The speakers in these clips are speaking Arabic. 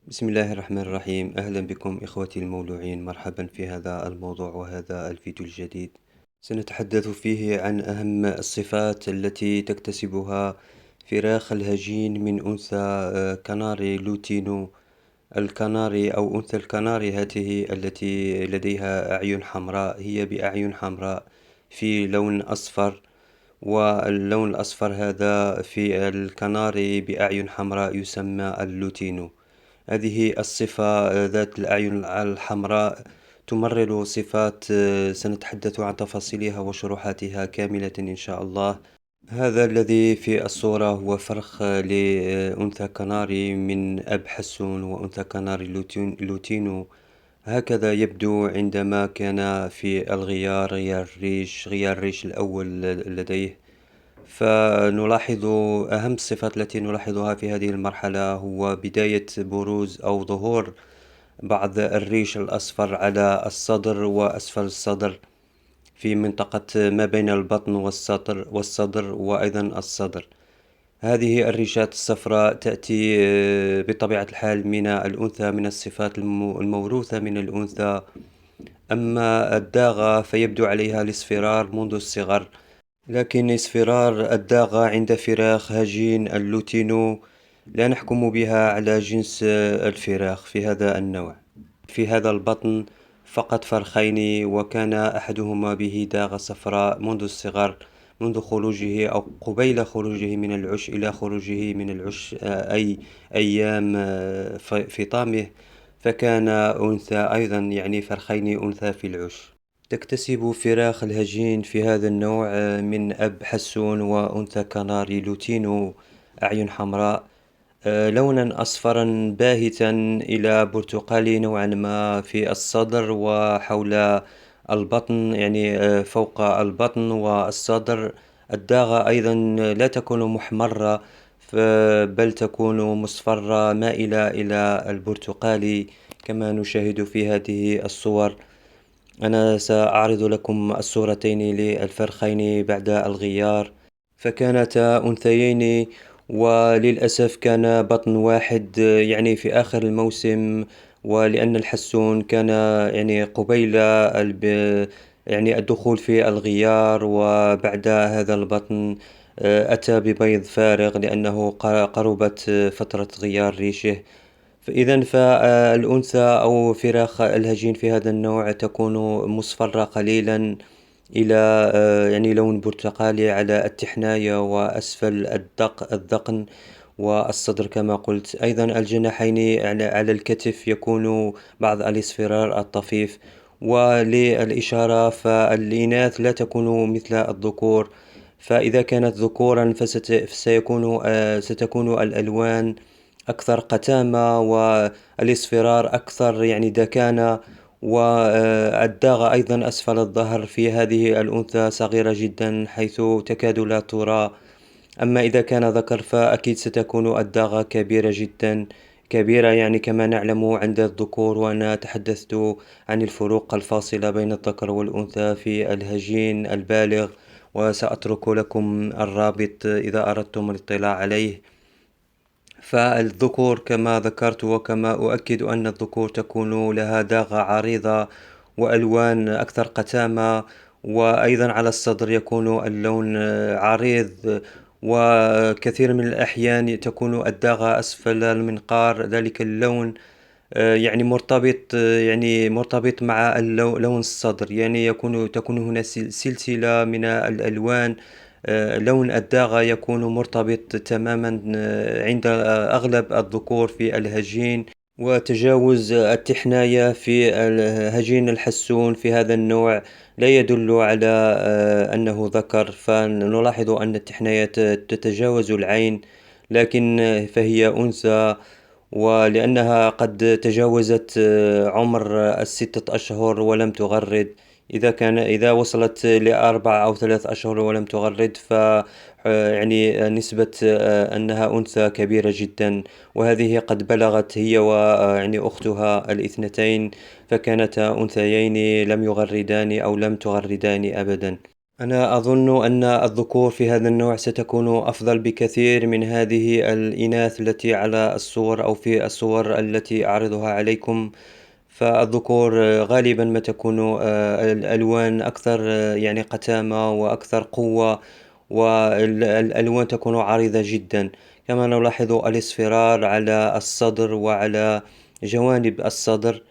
بسم الله الرحمن الرحيم. أهلا بكم إخوتي المولوعين، مرحبا في هذا الموضوع وهذا الفيديو الجديد. سنتحدث فيه عن أهم الصفات التي تكتسبها فراخ الهجين من أنثى كناري لوتينو. الكناري أو أنثى الكناري هذه التي لديها أعين حمراء، هي بأعين حمراء في لون أصفر، واللون الأصفر هذا في الكناري بأعين حمراء يسمى اللوتينو. هذه الصفة ذات الأعين الحمراء تمرر صفات سنتحدث عن تفاصيلها وشروحاتها كاملة إن شاء الله. هذا الذي في الصورة هو فرخ لأنثى كناري من أب حسون وأنثى كناري لوتينو. هكذا يبدو عندما كان في الغيار، غيار الريش الأول لديه. فنلاحظ أهم الصفات التي نلاحظها في هذه المرحلة هو بداية بروز أو ظهور بعض الريش الأصفر على الصدر وأسفل الصدر، في منطقة ما بين البطن والصدر وأيضا الصدر. هذه الريشات الصفراء تأتي بطبيعة الحال من الأنثى، من الصفات الموروثة من الأنثى. أما الداغة فيبدو عليها الاصفرار منذ الصغر، لكن اصفرار الداغة عند فراخ هجين اللوتينو لا نحكم بها على جنس الفراخ في هذا النوع. في هذا البطن فقط فرخين، وكان أحدهما به داغة صفراء منذ الصغر، منذ خروجه أو قبيل خروجه من العش إلى خروجه من العش، أي أيام فطامه، فكان أنثى أيضا، يعني فرخين أنثى في العش. تكتسب فراخ الهجين في هذا النوع من أب حسون وأنثى كناري لوتينو أعين حمراء، لونا أصفرا باهتا إلى برتقالي نوعا ما في الصدر وحول البطن، يعني فوق البطن والصدر. الداغة أيضا لا تكون محمرة، بل تكون مصفرة مائلة إلى البرتقالي كما نشاهد في هذه الصور. أنا سأعرض لكم الصورتين للفرخين بعد الغيار، فكانتا أنثيين، وللأسف كان بطن واحد يعني في آخر الموسم. ولأن الحسون كان يعني قبيل يعني الدخول في الغيار، وبعد هذا البطن أتى ببيض فارغ لأنه قربت فترة غيار ريشه. فإذا فالأنثى أو فراخ الهجين في هذا النوع تكون مصفرة قليلا إلى يعني لون برتقالي على التحناية وأسفل الذقن والصدر كما قلت. أيضا الجناحين على الكتف يكون بعض الاصفرار الطفيف. وللإشارة فالإناث لا تكون مثل الذكور، فإذا كانت ذكورا ستكون الألوان أكثر قتامة والاصفرار أكثر يعني دكانة. والداغة أيضا أسفل الظهر في هذه الأنثى صغيرة جدا حيث تكاد لا ترى. أما إذا كان ذكر فأكيد ستكون الداغة كبيرة جدا، كبيرة يعني كما نعلم عند الذكور. وأنا تحدثت عن الفروق الفاصلة بين الذكر والأنثى في الهجين البالغ، وسأترك لكم الرابط إذا أردتم الاطلاع عليه. فالذكور كما ذكرت وكما أؤكد أن الذكور تكون لها داغة عريضة وألوان أكثر قتامة، وأيضا على الصدر يكون اللون عريض. وكثير من الأحيان تكون الداغة أسفل المنقار، ذلك اللون يعني مرتبط يعني مرتبط مع لون الصدر، يعني تكون هنا سلسلة من الألوان. لون الداغة يكون مرتبط تماما عند أغلب الذكور في الهجين. وتجاوز التحناية في الهجين الحسون في هذا النوع لا يدل على أنه ذكر، فنلاحظ أن التحناية تتجاوز العين، لكن فهي أنثى. ولأنها قد تجاوزت عمر الستة أشهر ولم تغرد، إذا وصلت لأربع أو ثلاث أشهر ولم تغرد، يعني نسبة أنها أنثى كبيرة جدا. وهذه قد بلغت هي ويعني أختها الاثنتين، فكانتا أنثيين لم يغردان أو لم تغردان أبدا. أنا أظن أن الذكور في هذا النوع ستكون أفضل بكثير من هذه الإناث التي على الصور أو في الصور التي أعرضها عليكم. فالذكور غالبا ما تكون الألوان أكثر يعني قتامة وأكثر قوة، والألوان تكون عريضة جدا. كما نلاحظ الاصفرار على الصدر وعلى جوانب الصدر.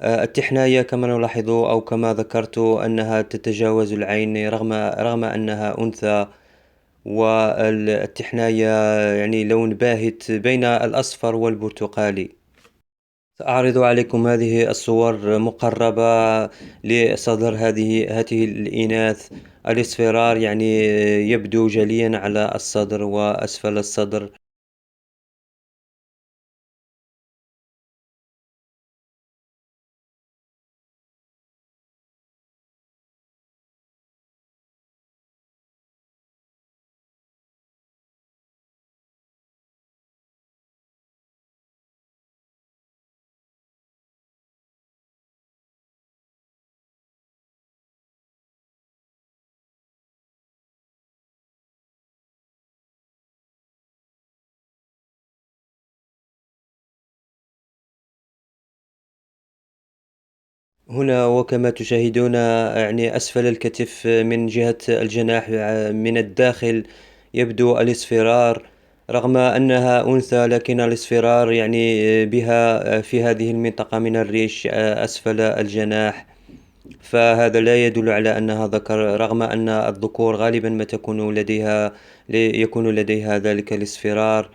التحناية كما نلاحظ أو كما ذكرت أنها تتجاوز العين رغم أنها أنثى. والتحناية يعني لون باهت بين الأصفر والبرتقالي. سأعرض عليكم هذه الصور مقربة لصدر هذه الإناث. الاصفرار يعني يبدو جليا على الصدر وأسفل الصدر. هنا وكما تشاهدون يعني أسفل الكتف من جهة الجناح من الداخل يبدو الاصفرار. رغم أنها أنثى لكن الاصفرار يعني بها في هذه المنطقة من الريش أسفل الجناح. فهذا لا يدل على أنها ذكر، رغم أن الذكور غالبا ما يكون لديها ذلك الاصفرار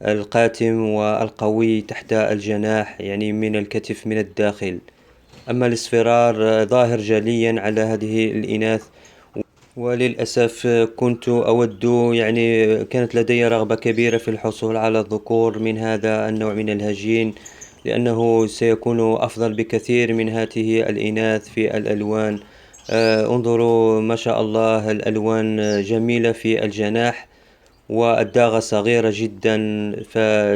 القاتم والقوي تحت الجناح يعني من الكتف من الداخل. أما الاصفرار ظاهر جليا على هذه الإناث. وللأسف كنت أود يعني كانت لدي رغبة كبيرة في الحصول على الذكور من هذا النوع من الهجين، لأنه سيكون أفضل بكثير من هذه الإناث في الألوان. انظروا ما شاء الله، الألوان جميلة في الجناح، والداغة صغيرة جدا.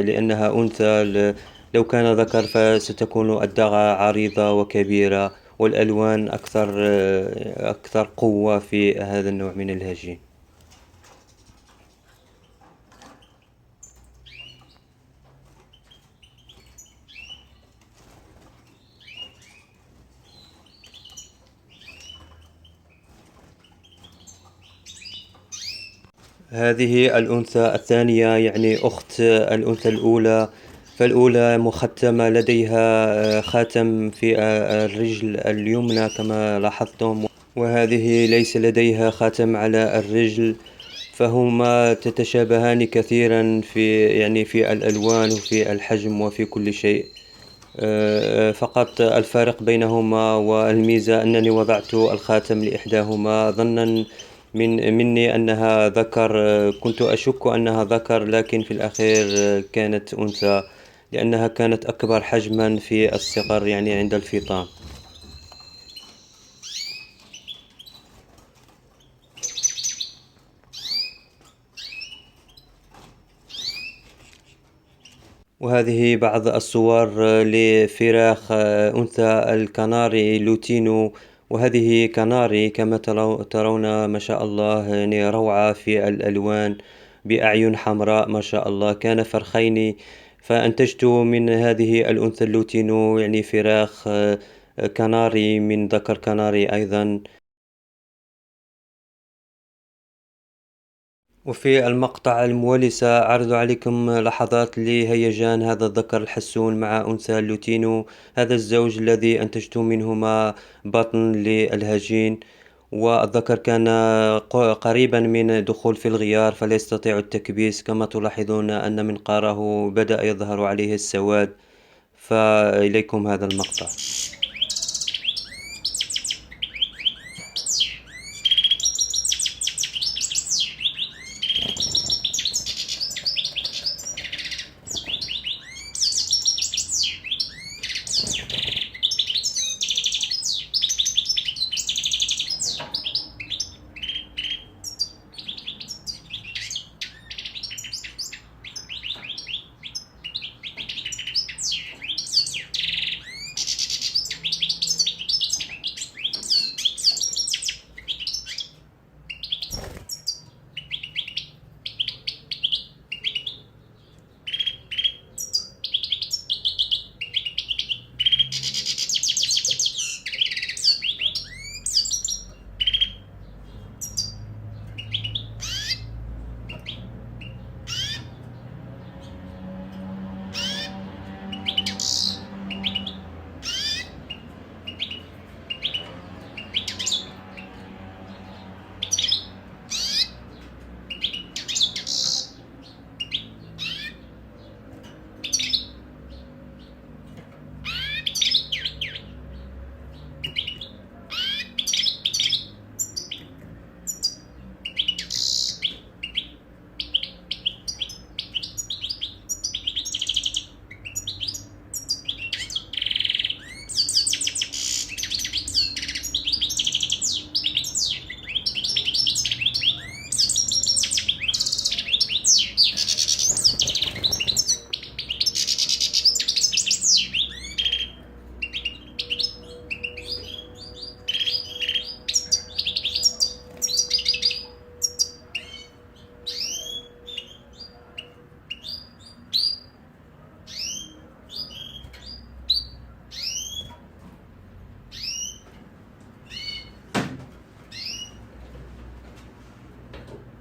لأنها أنثى، لو كان ذكر فستكون الداغة عريضة وكبيرة، والألوان أكثر قوة في هذا النوع من الهجين. هذه الأنثى الثانية يعني أخت الأنثى الأولى. فالأولى مختمة لديها خاتم في الرجل اليمنى كما لاحظتم، وهذه ليس لديها خاتم على الرجل. فهما تتشابهان كثيرا في الألوان وفي الحجم وفي كل شيء. فقط الفارق بينهما والميزة أنني وضعت الخاتم لإحداهما ظنا مني أنها ذكر. كنت أشك أنها ذكر، لكن في الأخير كانت أنثى، لأنها كانت أكبر حجما في الصغر يعني عند الفطام. وهذه بعض الصور لفراخ أنثى الكناري لوتينو. وهذه كناري كما ترون ما شاء الله، يعني روعة في الألوان بأعين حمراء ما شاء الله. كان فرخين، فأنتجت من هذه الأنثى اللوتينو يعني فراخ كناري من ذكر كناري أيضا. وفي المقطع الموالي سأعرض عليكم لحظات لهيجان هذا الذكر الحسون مع أنثى اللوتينو، هذا الزوج الذي أنتجت منهما بطن للهجين. والذكر كان قريبا من دخول في الغيار فلا يستطيع التكبيس. كما تلاحظون أن منقاره بدأ يظهر عليه السواد. فإليكم هذا المقطع.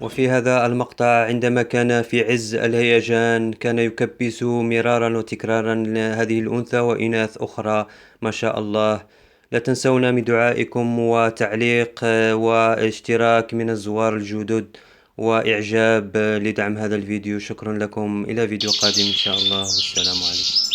وفي هذا المقطع عندما كان في عز الهيجان كان يكبّس مرارًا وتكرارًا هذه الأنثى وإناث أخرى ما شاء الله. لا تنسونا من دعائكم وتعليق واشتراك من الزوار الجدد وإعجاب لدعم هذا الفيديو. شكرًا لكم، إلى فيديو قادم إن شاء الله، والسلام عليكم.